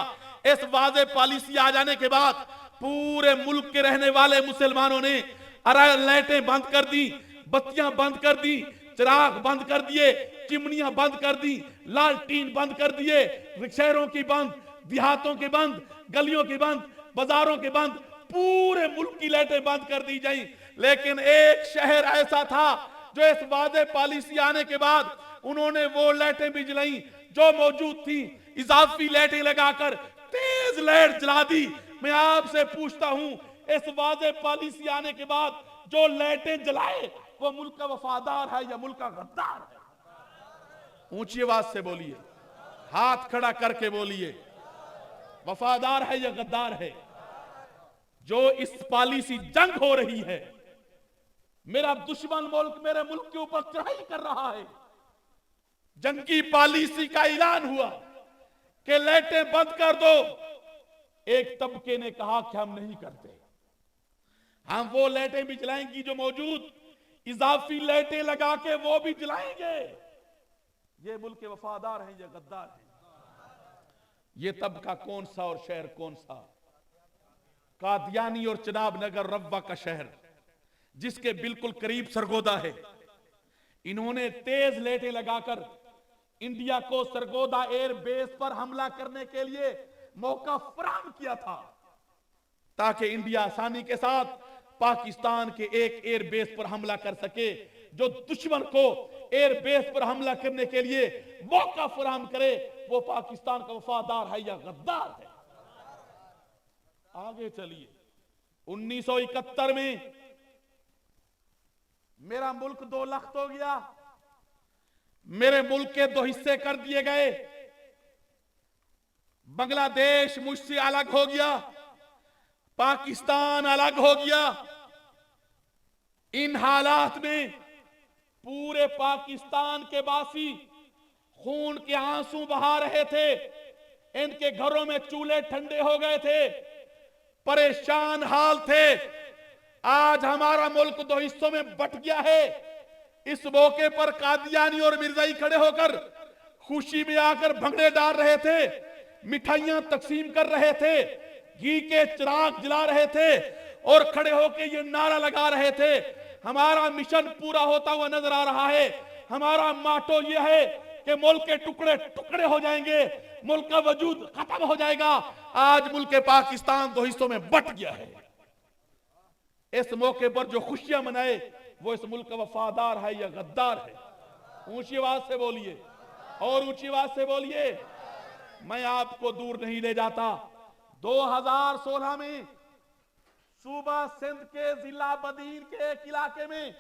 इस वाज़े पॉलिसी आ जाने के बाद पूरे मुल्क के रहने वाले मुसलमानों ने लाइटें बंद कर दी, बत्तियां बंद कर दी, चिराग बंद कर दिए, चिमनियां बंद कर दी, लालटीन बंद कर दिए, शहरों की बंद, देहातों के बंद, गलियों की बंद, बाजारों के बंद, पूरे मुल्क की लाइटें बंद कर दी जाएं। लेकिन एक शहर ऐसा था जो इस वादे पॉलिसी आने के बाद उन्होंने वो लाइटें भी जलाई जो मौजूद थी, इजाफी लाइटें लगाकर तेज लाइट जला दी। मैं आपसे पूछता हूं, इस वादे पॉलिसी आने के बाद जो लाइटें जलाए वो मुल्क का वफादार है या मुल्क का गद्दार है? ऊंची आवाज से बोलिए, हाथ खड़ा करके बोलिए, वफादार है या गद्दार है? जो इस पॉलिसी जंग हो रही है, मेरा दुश्मन मुल्क मेरे मुल्क के ऊपर चढ़ाई कर रहा है, जंगी पॉलिसी का ऐलान हुआ कि लाइटें बंद कर दो। एक तबके ने कहा कि हम नहीं करते, हम वो लाइटें भी जलाएंगी जो मौजूद, इजाफी लाइटें लगा के वो भी जलाएंगे। ये मुल्क के वफादार हैं या गद्दार हैं? ये तबका कौन सा और शहर कौन सा? कादियानी और चनाब नगर रब्वा का शहर जिसके बिल्कुल करीब सरगोदा है। इन्होंने तेज लाइटें लगाकर इंडिया को सरगोदा एयर बेस पर हमला करने के लिए मौका फराहम किया था ताकि इंडिया आसानी के साथ पाकिस्तान के एक एयर बेस पर हमला कर सके। जो दुश्मन को एयर बेस पर हमला करने के लिए मौका फराहम करे वो पाकिस्तान का वफादार है या गद्दार है? आगे चलिए, 1971 में मेरा मुल्क दो लख्त हो गया, मेरे मुल्क के दो हिस्से कर दिए गए, बांग्लादेश मुझसे अलग हो गया, पाकिस्तान अलग हो गया। इन हालात में पूरे पाकिस्तान के वासी खून के आंसू बहा रहे थे, इनके घरों में चूल्हे ठंडे हो गए थे, परेशान हाल थे। आज हमारा मुल्क दो हिस्सों में बट गया है। इस मौके पर कादियानी और मिर्जाई खड़े होकर खुशी में आकर भंगड़े डाल रहे थे, मिठाइयां तकसीम कर रहे थे, घी के चिराग जला रहे थे और खड़े होकर ये नारा लगा रहे थे, हमारा मिशन पूरा होता हुआ नजर आ रहा है। हमारा माटो यह है कि मुल्क के टुकड़े टुकड़े हो जाएंगे, मुल्क का वजूद खत्म हो जाएगा। आज मुल्क पाकिस्तान दो हिस्सों में बट गया है। इस मौके पर जो खुशियां मनाए वो इस मुल्क का वफादार है या गद्दार है? ऊंची आवाज से बोलिए, और ऊंची आवाज से बोलिए। मैं आपको दूर नहीं ले जाता। 2016 में सूबा सिंध के जिला बदीन के एक इलाके में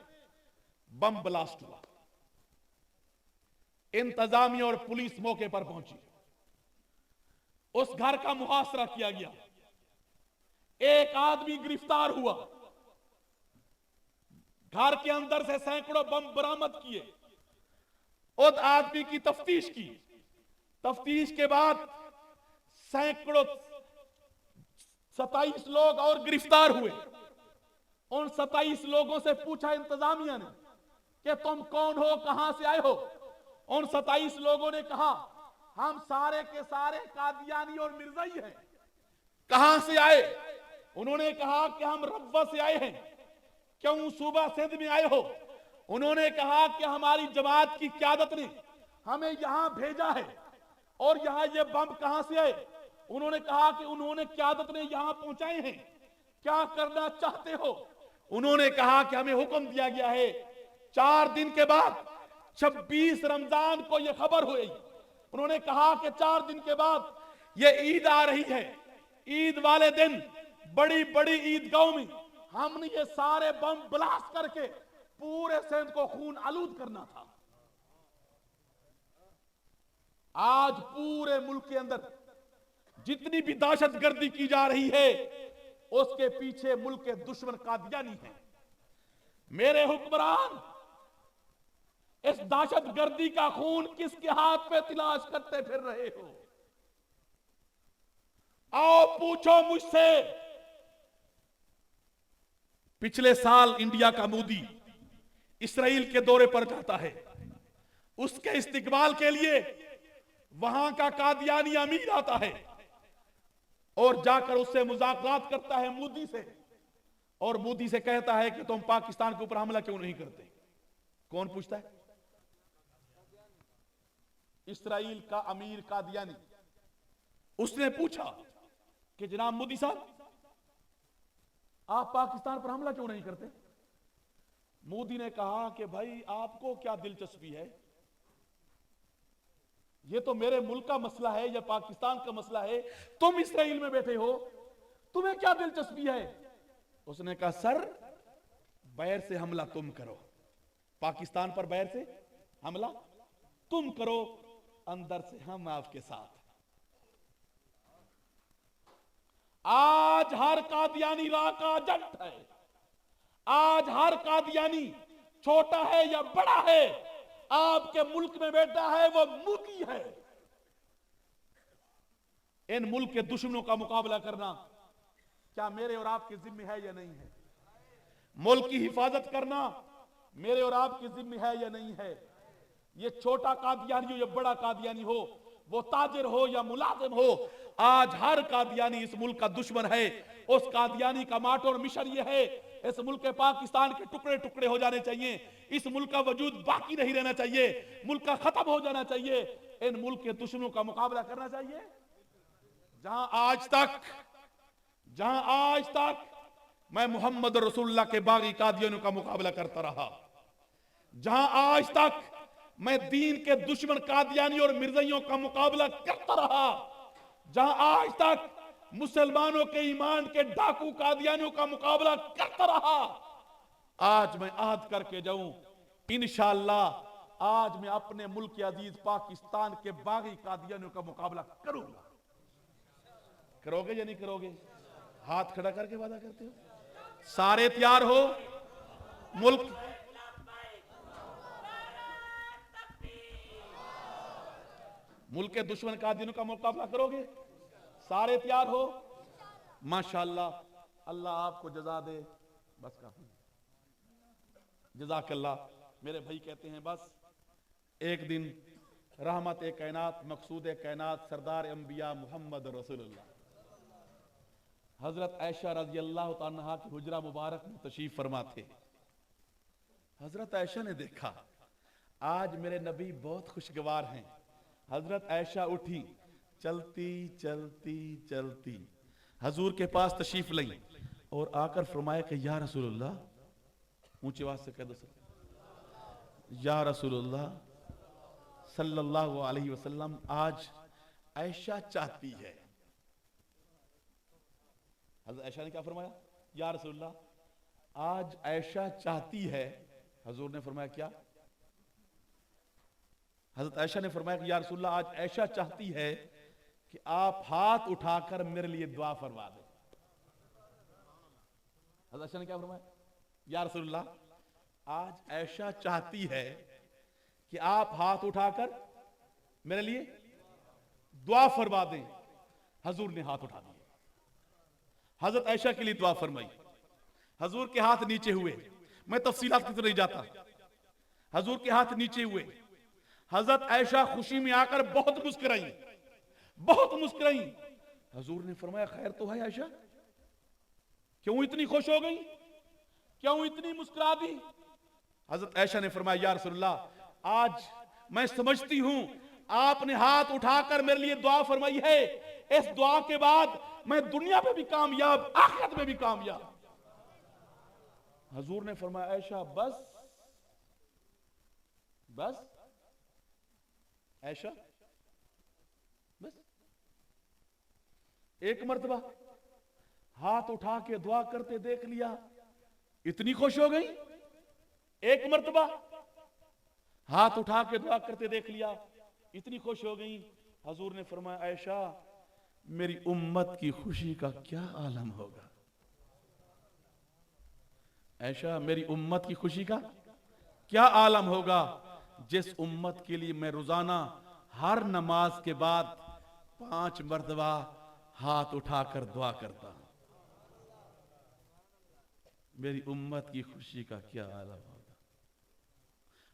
बम ब्लास्ट हुआ। इंतजामिया और पुलिस मौके पर पहुंची। उस घर का मुहासरा किया गया। एक आदमी गिरफ्तार हुआ। घर के अंदर से सैकड़ों बम बरामद किए। उस आदमी की तफ्तीश की। तफ्तीश के बाद सैकड़ों 27 लोग और गिरफ्तार हुए। उन 27 लोगों से पूछा इंतजामिया ने कि तुम कौन हो, कहां से आए हो? उन 27 लोगों ने कहा हम सारे के सारे कादियानी और मिर्जाई हैं। कहां से आए? उन्होंने कहा कि हम रब्वा से आए हैं। क्यों सूबा सिंध में आए हो? उन्होंने कहा कि हमारी जमात की क़यादत ने हमें यहां भेजा है। और यहां ये बम कहां से आए? उन्होंने कहा कि उन्होंने क़यादत ने यहां पहुंचाए हैं। क्या करना चाहते हो? उन्होंने कहा कि हमें हुक्म दिया गया है। 4 दिन के बाद 26 रमजान को यह खबर हुई। उन्होंने कहा कि 4 दिन के बाद यह ईद आ रही है। ईद वाले दिन बड़ी बड़ी ईदगाहों में हमने ये सारे बम ब्लास्ट करके पूरे सिंध को खून आलूद करना था। आज पूरे मुल्क के अंदर जितनी भी दहशतगर्दी की जा रही है उसके पीछे मुल्क के दुश्मन कादियानी हैं। मेरे हुक्मरान, इस दहशतगर्दी का खून किसके हाथ पे तलाश करते फिर रहे हो? आओ पूछो मुझसे। पिछले साल इंडिया का मोदी इस्राइल के दौरे पर जाता है। उसके इस्तकबाल के लिए वहां का कादियानी अमीर आता है और जाकर उससे मुज़ाकरात करता है मोदी से, और मोदी से कहता है कि तुम पाकिस्तान के ऊपर हमला क्यों नहीं करते? कौन पूछता है? इस्राइल का अमीर कादियानी। उसने पूछा कि जनाब मोदी साहब, आप पाकिस्तान पर हमला क्यों नहीं करते? मोदी ने कहा कि भाई आपको क्या दिलचस्पी है? ये तो मेरे मुल्क का मसला है, या पाकिस्तान का मसला है। तुम इस्राइल में बैठे हो, तुम्हें क्या दिलचस्पी है? उसने कहा सर, बैर से हमला तुम करो, पाकिस्तान पर बैर से हमला तुम करो, अंदर से हम आपके साथ। आज हर कादियानी राह का एजेंट है। आज हर कादियानी छोटा है या बड़ा है, आपके मुल्क में बैठा है वो मोदी है। इन मुल्क के दुश्मनों का मुकाबला करना क्या मेरे और आपकी जिम्मे है या नहीं है? मुल्क की हिफाजत करना मेरे और आपकी जिम्मे है या नहीं है? ये छोटा कादियानी हो या बड़ा कादियानी हो, वो ताजिर हो या मुलाजिम हो, आज हर कादियानी इस मुल्क का दुश्मन है। उस कादियानी का माटो और मिशन ये है, इस मुल्क के पाकिस्तान के टुकड़े टुकड़े हो जाने चाहिए। इस मुल्क का वजूद बाकी नहीं रहना चाहिए। मुल्क का खत्म हो जाना चाहिए। इन मुल्क के दुश्मनों का मुकाबला करना चाहिए। जहां आज तक मैं मोहम्मद रसूलुल्लाह के बागी कादियानियों का मुकाबला करता रहा, जहां आज तक मैं दीन के दुश्मन कादियानी और मिर्जाइयों का मुकाबला करता रहा, जहां आज तक मुसलमानों के ईमान के डाकू कादियानियों का मुकाबला करता रहा, आज मैं आहद करके जाऊं, इंशाअल्लाह आज मैं अपने मुल्क के अजीज पाकिस्तान के बागी कादियानियों का मुकाबला करूंगा। करोगे या नहीं करोगे? हाथ खड़ा करके वादा करते हो? सारे तैयार हो? मुल्क के दुश्मन कादियानियों का मुकाबला करोगे? सारे तैयार हो? माशाअल्लाह, अल्लाह आपको जजा दे। बस काफी, जज़ाकल्लाह। मेरे भाई कहते हैं बस एक दिन रहमत कायनात, मकसूद कायनात, सरदार अंबिया मोहम्मद रसूलुल्लाह हजरत आयशा रज़ी अल्लाह तआला अन्हा की हुजरा मुबारक में तशरीफ फरमा थे। हजरत आयशा ने देखा आज मेरे नबी बहुत खुशगवार हैं। हजरत आयशा उठी, चलती चलती चलती हजूर के पास तशरीफ लाई और आकर फरमाया कि या रसूलुल्लाह, ऊंची आवाज से कह दो या रसूलुल्लाह सल्लल्लाहु अलैहि वसल्लम, आज आयशा चाहती है। हजरत आयशा ने क्या फरमाया? या रसूलुल्लाह, आज आयशा चाहती है। हजूर ने फरमाया क्या? हजरत आयशा ने फरमाया कि या रसूलुल्लाह, आज आयशा चाहती है कि आप हाथ उठाकर मेरे लिए दुआ फरमा दें। हजरत आयशा ने क्या फरमाया? या रसूलुल्लाह, आज आयशा चाहती है कि आप हाथ उठाकर मेरे लिए दुआ फरमा दें। हजूर ने हाथ उठा दिए, हजरत आयशा के लिए दुआ फरमाई। हजूर के हाथ नीचे हुए, मैं तफसीलात की तरफ नहीं जाता। हजूर के हाथ नीचे हुए, हजरत आयशा खुशी में आकर बहुत मुस्कुराई, बहुत मुस्कुराई। हजूर ने फरमाया खैर तो है आयशा, क्यों इतनी खुश हो गई, क्यों इतनी मुस्कुरा दी? हजरत आयशा ने फरमाया या रसूलुल्लाह, आज मैं समझती हूं आपने हाथ उठाकर मेरे लिए दुआ फरमाई है, इस दुआ के बाद मैं दुनिया में भी कामयाब, आखिरत में भी कामयाब। हजूर ने फरमाया आयशा बस बस, आयशा बस। एक मर्तबा हाथ उठा के दुआ करते देख लिया, इतनी खुश हो गई। एक मर्तबा हाथ उठा के दुआ करते देख लिया, इतनी खुश हो गई। हजूर ने फरमाया आयशा, मेरी उम्मत की खुशी का क्या आलम होगा? आयशा, मेरी उम्मत की खुशी का क्या आलम होगा, जिस उम्मत के लिए मैं रोजाना हर नमाज के बाद 5 मर्तबा हाथ उठाकर दुआ करता हूं। मेरी उम्मत की खुशी का क्या आलम होगा।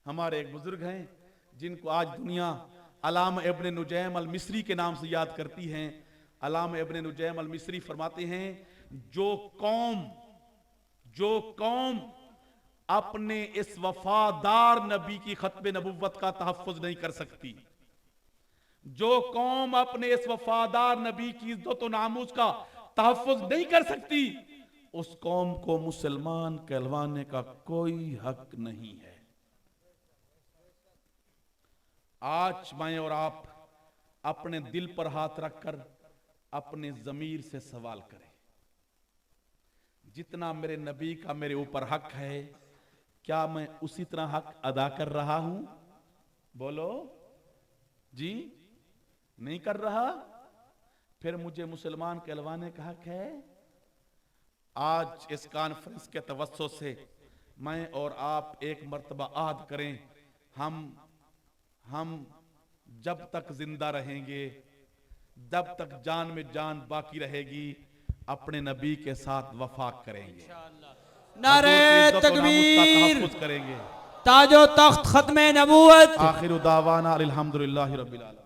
हमारे एक बुजुर्ग हैं जिनको आज दुनिया अल्लामा इब्न नुजैम अल मिस्री के नाम से याद करती है। अल्लामा इब्न नुजैम अल मिस्री फरमाते हैं, जो कौम अपने इस वफादार नबी की खत्म नबुव्वत का तहफ्फुज नहीं कर सकती, जो कौम अपने इस वफादार नबी की इज्जत व नामूस का तहफ्फुज नहीं कर सकती, उस कौम को मुसलमान कहलवाने का कोई हक नहीं है। आज मैं और आप अपने दिल पर हाथ रखकर अपने जमीर से सवाल करें, जितना मेरे नबी का मेरे ऊपर हक है, क्या मैं उसी तरह हक अदा कर रहा हूं? बोलो जी, नहीं कर रहा, फिर मुझे मुसलमान कहलवाने का हक है? आज इस कॉन्फ्रेंस के तवज्जो से मैं और आप एक मर्तबा आद करें, हम जब तक जिंदा रहेंगे, जब तक जान में जान बाकी रहेगी, अपने नबी के साथ वफा करेंगे, नारे तकबीर, करेंगे, ताजो तख्त खत्मे नबूवत। आखिर दावाना अल्हम्दुलिल्लाहि रब्बिल आलमीन।